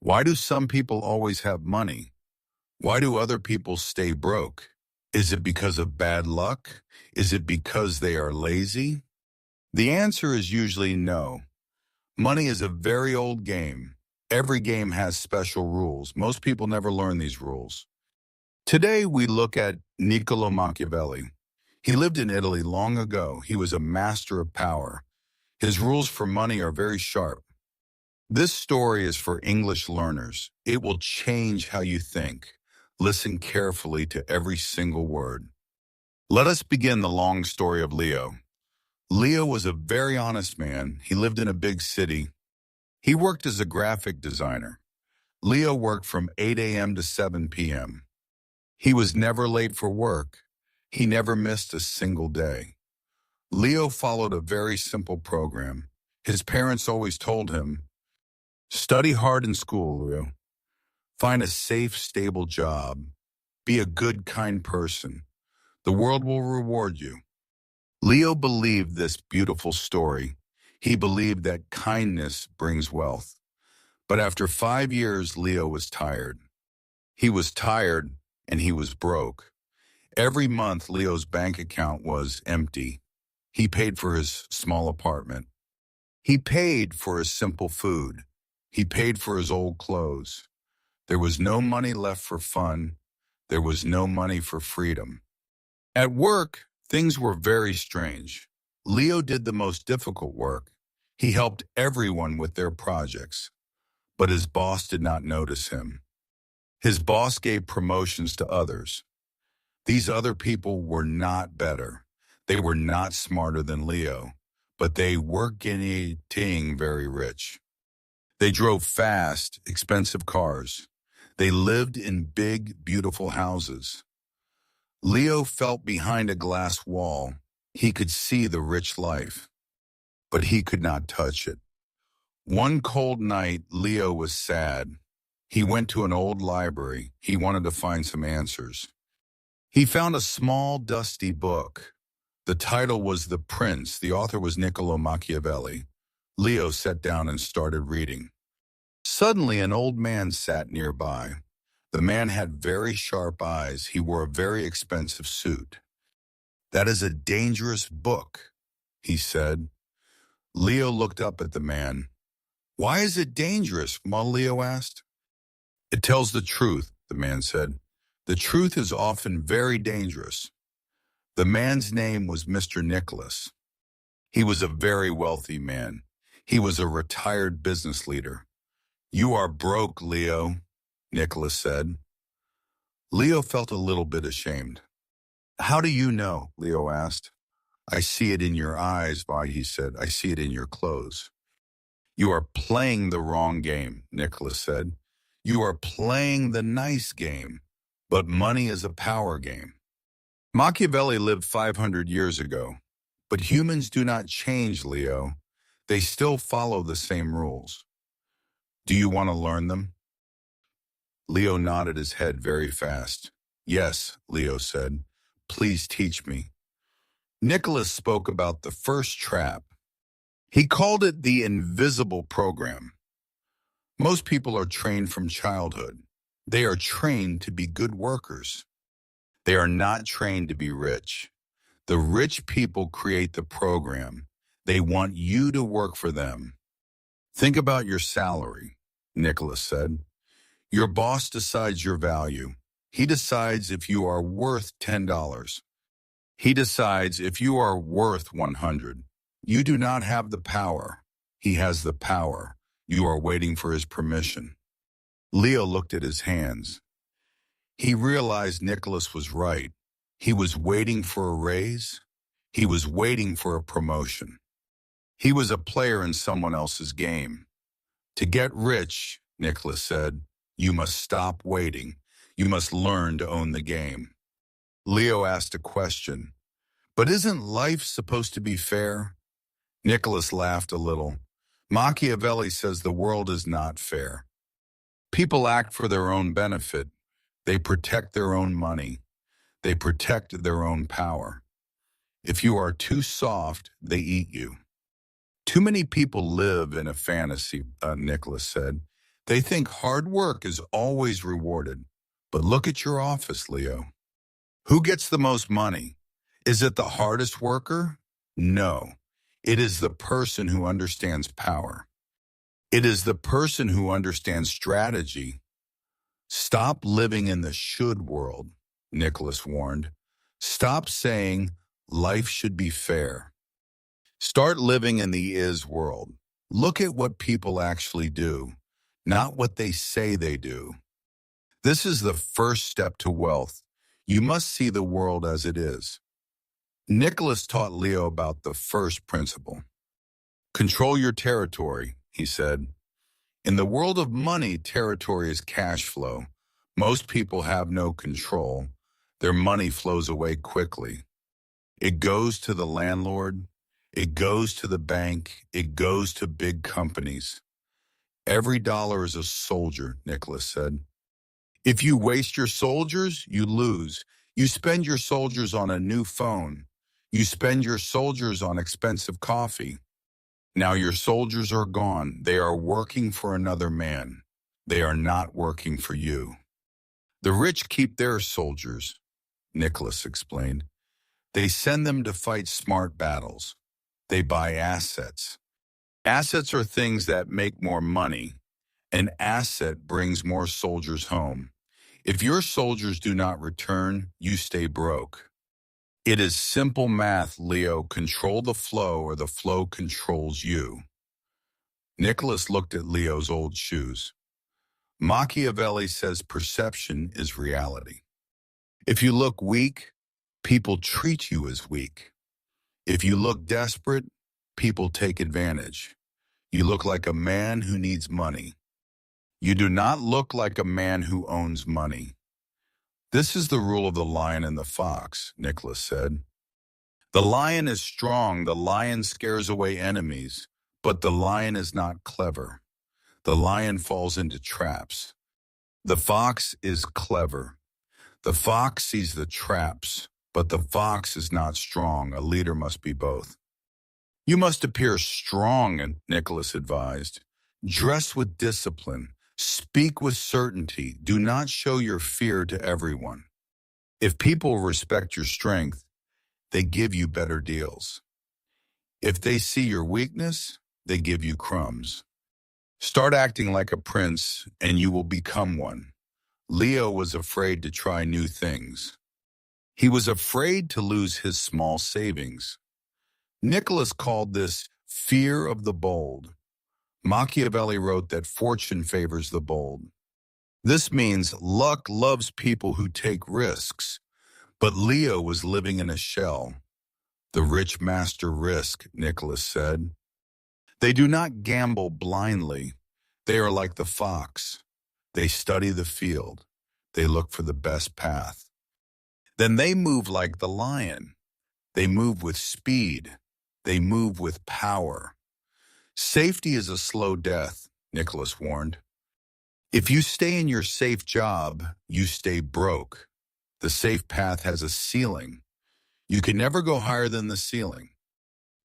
Why do some people always have money? Why do other people stay broke? Is it because of bad luck? Is it because they are lazy? The answer is usually no. Money is a very old game. Every game has special rules. Most people never learn these rules. Today we look at Niccolò Machiavelli. He lived in Italy long ago. He was a master of power. His rules for money are very sharp. This story is for English learners. It will change how you think. Listen carefully to every single word. Let us begin the long story of Leo. Leo was a very honest man. He lived in a big city. He worked as a graphic designer. Leo worked from 8 a.m. to 7 p.m. He was never late for work. He never missed a single day. Leo followed a very simple program. His parents always told him, "Study hard in school, Leo. Find a safe, stable job. Be a good, kind person. The world will reward you." Leo believed this beautiful story. He believed that kindness brings wealth. But after 5 years, Leo was tired. He was tired and he was broke. Every month, Leo's bank account was empty. He paid for his small apartment. He paid for his simple food. He paid for his old clothes. There was no money left for fun. There was no money for freedom. At work, things were very strange. Leo did the most difficult work. He helped everyone with their projects. But his boss did not notice him. His boss gave promotions to others. These other people were not better. They were not smarter than Leo, but they were getting very rich. They drove fast, expensive cars. They lived in big, beautiful houses. Leo felt behind a glass wall. He could see the rich life, but he could not touch it. One cold night, Leo was sad. He went to an old library. He wanted to find some answers. He found a small, dusty book. The title was The Prince. The author was Niccolò Machiavelli. Leo sat down and started reading. Suddenly, an old man sat nearby. The man had very sharp eyes. He wore a very expensive suit. "That is a dangerous book," he said. Leo looked up at the man. "Why is it dangerous?" Leo asked. "It tells the truth," the man said. "The truth is often very dangerous." The man's name was Mr. Nicholas. He was a very wealthy man. He was a retired business leader. "You are broke, Leo," Nicholas said. Leo felt a little bit ashamed. "How do you know?" Leo asked. "I see it in your eyes," he said. "I see it in your clothes." "You are playing the wrong game," Nicholas said. "You are playing the nice game, but money is a power game." Machiavelli lived 500 years ago, but humans do not change, Leo. They still follow the same rules. Do you want to learn them? Leo nodded his head very fast. "Yes," Leo said. "Please teach me." Nicholas spoke about the first trap. He called it the invisible program. Most people are trained from childhood. They are trained to be good workers. They are not trained to be rich. The rich people create the program. They want you to work for them. Think about your salary, Nicholas said. Your boss decides your value. He decides if you are worth $10. He decides if you are worth 100. You do not have the power. He has the power. You are waiting for his permission. Leo looked at his hands. He realized Nicholas was right. He was waiting for a raise. He was waiting for a promotion. He was a player in someone else's game. To get rich, Nicholas said, you must stop waiting. You must learn to own the game. Leo asked a question. But isn't life supposed to be fair? Nicholas laughed a little. Machiavelli says the world is not fair. People act for their own benefit. They protect their own money. They protect their own power. If you are too soft, they eat you. Too many people live in a fantasy, Nicholas said. They think hard work is always rewarded. But look at your office, Leo. Who gets the most money? Is it the hardest worker? No. It is the person who understands power. It is the person who understands strategy. Stop living in the should world, Nicholas warned. Stop saying life should be fair. Start living in the is world. Look at what people actually do, not what they say they do. This is the first step to wealth. You must see the world as it is. Nicholas taught Leo about the first principle. Control your territory, he said. In the world of money, territory is cash flow. Most people have no control. Their money flows away quickly. It goes to the landlord. It goes to the bank. It goes to big companies. Every dollar is a soldier, Nicholas said. If you waste your soldiers, you lose. You spend your soldiers on a new phone. You spend your soldiers on expensive coffee. Now your soldiers are gone. They are working for another man. They are not working for you. The rich keep their soldiers, Nicholas explained. They send them to fight smart battles. They buy assets. Assets are things that make more money. An asset brings more soldiers home. If your soldiers do not return, you stay broke. It is simple math, Leo. Control the flow or the flow controls you. Nicholas looked at Leo's old shoes. Machiavelli says perception is reality. If you look weak, people treat you as weak. If you look desperate, people take advantage. You look like a man who needs money. You do not look like a man who owns money. This is the rule of the lion and the fox, Nicholas said. The lion is strong. The lion scares away enemies, but the lion is not clever. The lion falls into traps. The fox is clever. The fox sees the traps, but the fox is not strong. A leader must be both. You must appear strong, Nicholas advised. Dress with discipline. Speak with certainty. Do not show your fear to everyone. If people respect your strength, they give you better deals. If they see your weakness, they give you crumbs. Start acting like a prince, and you will become one. Leo was afraid to try new things. He was afraid to lose his small savings. Nicholas called this fear of the bold. Machiavelli wrote that fortune favors the bold. This means luck loves people who take risks, but Leo was living in a shell. The rich master risk, Nicholas said. They do not gamble blindly. They are like the fox. They study the field. They look for the best path. Then they move like the lion. They move with speed. They move with power. Safety is a slow death, Nicholas warned. If you stay in your safe job, you stay broke. The safe path has a ceiling. You can never go higher than the ceiling.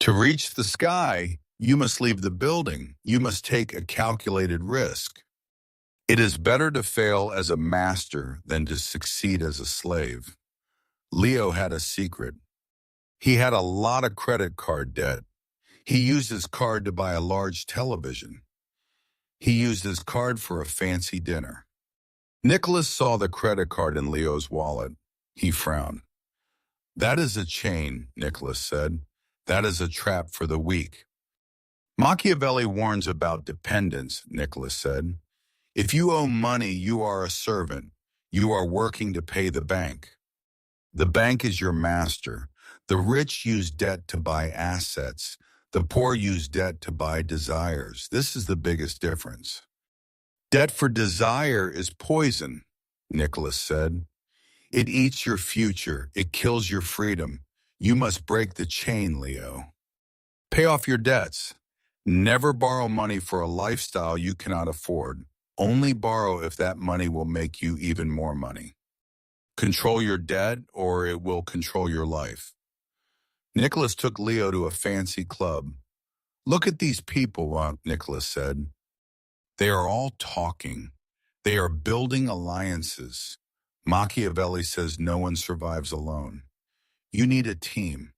To reach the sky, you must leave the building. You must take a calculated risk. It is better to fail as a master than to succeed as a slave. Leo had a secret. He had a lot of credit card debt. He used his card to buy a large television. He used his card for a fancy dinner. Nicholas saw the credit card in Leo's wallet. He frowned. That is a chain, Nicholas said. That is a trap for the weak. Machiavelli warns about dependence, Nicholas said. If you owe money, you are a servant. You are working to pay the bank. The bank is your master. The rich use debt to buy assets. The poor use debt to buy desires. This is the biggest difference. Debt for desire is poison, Nicholas said. It eats your future. It kills your freedom. You must break the chain, Leo. Pay off your debts. Never borrow money for a lifestyle you cannot afford. Only borrow if that money will make you even more money. Control your debt or it will control your life. Nicholas took Leo to a fancy club. Look at these people, Nicholas said. They are all talking. They are building alliances. Machiavelli says no one survives alone. You need a team.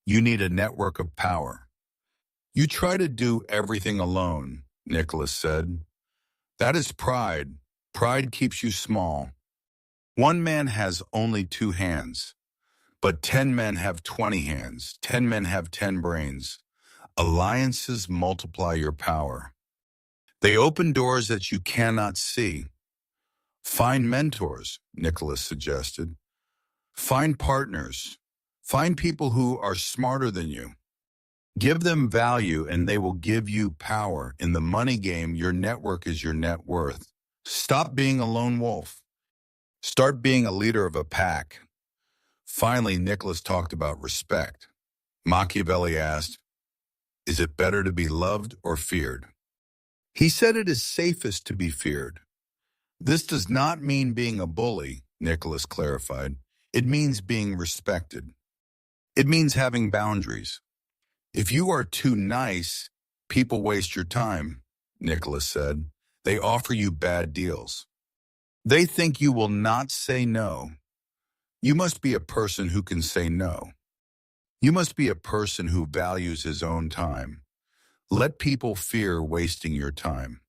You need a network of power. You try to do everything alone, Nicholas said. That is pride. Pride keeps you small. One man has only 2 hands, but 10 men have 20 hands. 10 men have 10 brains. Alliances multiply your power. They open doors that you cannot see. Find mentors, Nicholas suggested. Find partners. Find people who are smarter than you. Give them value and they will give you power. In the money game, your network is your net worth. Stop being a lone wolf. Start being a leader of a pack. Finally, Nicholas talked about respect. Machiavelli asked, "Is it better to be loved or feared?" He said it is safest to be feared. This does not mean being a bully, Nicholas clarified. It means being respected. It means having boundaries. If you are too nice, people waste your time, Nicholas said. They offer you bad deals. They think you will not say no. You must be a person who can say no. You must be a person who values his own time. Let people fear wasting your time.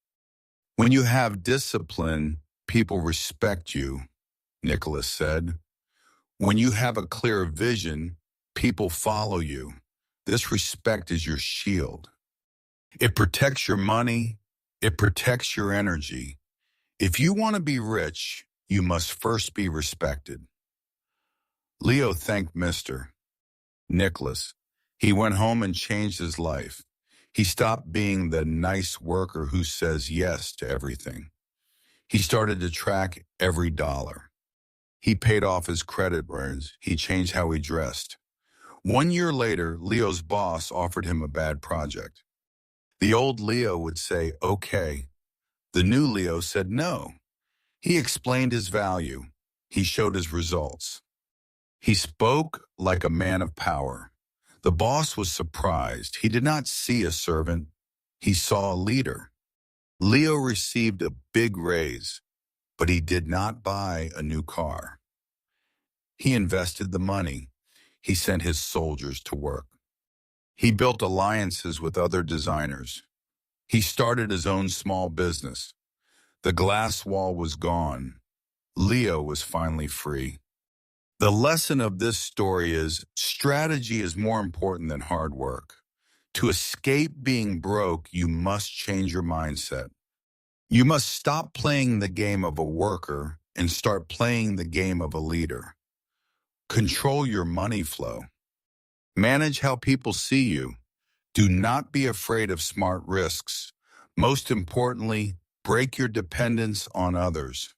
When you have discipline, people respect you, Nicholas said. When you have a clear vision, people follow you. This respect is your shield. It protects your money. It protects your energy. If you want to be rich, you must first be respected. Leo thanked Mr. Nicholas. He went home and changed his life. He stopped being the nice worker who says yes to everything. He started to track every dollar. He paid off his credit cards. He changed how he dressed. 1 year later, Leo's boss offered him a bad project. The old Leo would say, "Okay." The new Leo said no. He explained his value. He showed his results. He spoke like a man of power. The boss was surprised. He did not see a servant. He saw a leader. Leo received a big raise, but he did not buy a new car. He invested the money. He sent his soldiers to work. He built alliances with other designers. He started his own small business. The glass wall was gone. Leo was finally free. The lesson of this story is strategy is more important than hard work. To escape being broke, you must change your mindset. You must stop playing the game of a worker and start playing the game of a leader. Control your money flow. Manage how people see you. Do not be afraid of smart risks. Most importantly, break your dependence on others.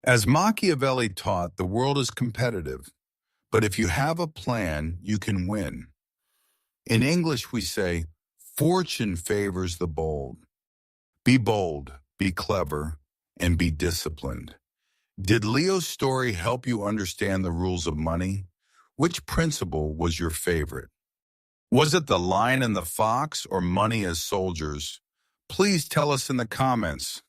As Machiavelli taught, the world is competitive, but if you have a plan, you can win. In English, we say, fortune favors the bold. Be bold, be clever, and be disciplined. Did Leo's story help you understand the rules of money? Which principle was your favorite? Was it the lion and the fox or money as soldiers? Please tell us in the comments.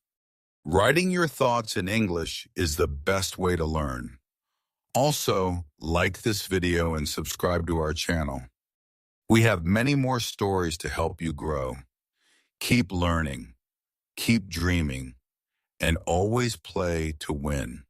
Writing your thoughts in English is the best way to learn. Also, like this video and subscribe to our channel. We have many more stories to help you grow. Keep learning, keep dreaming, and always play to win.